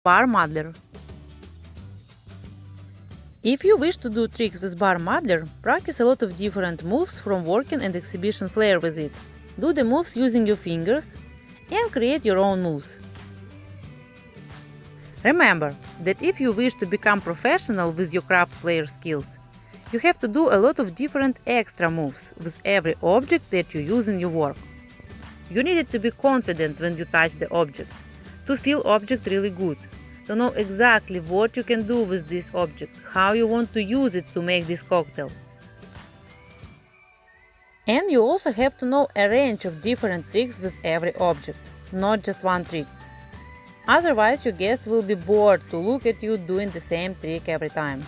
bar muddler. If you wish to do tricks with bar muddler, practice a lot of different moves from working and exhibition flair with it. Do the moves using your fingers and create your own moves. Remember that if you wish to become professional with your craft flair skills, you have to do a lot of different extra moves with every object that you use in your work. You need to be confident when you touch the object, to feel object really good, to know exactly what you can do with this object, how you want to use it to make this cocktail. And you also have to know a range of different tricks with every object, not just one trick. Otherwise, your guest will be bored to look at you doing the same trick every time.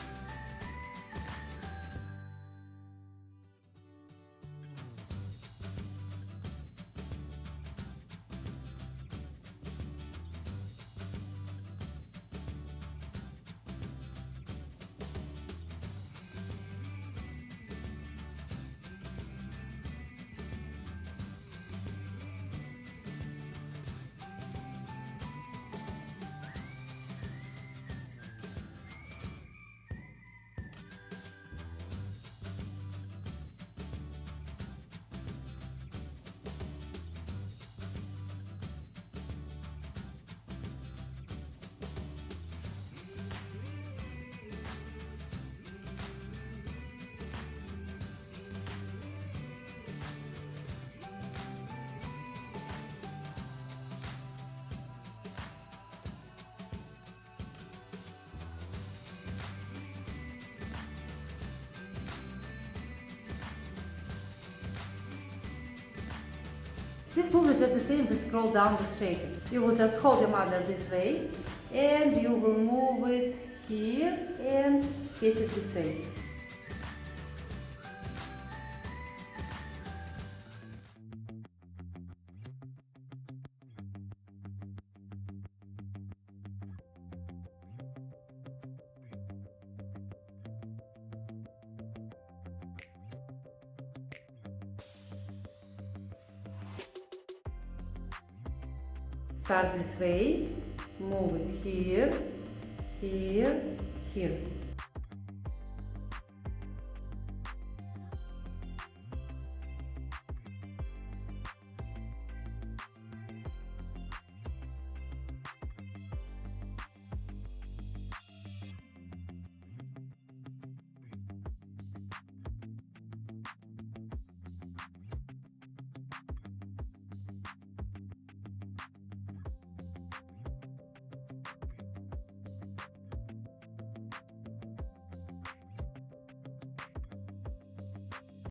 This move is just the same with scroll down with shaking. You will just hold your muddler this way and you will move it here and hit it this way. Start this way, move it here, here, here.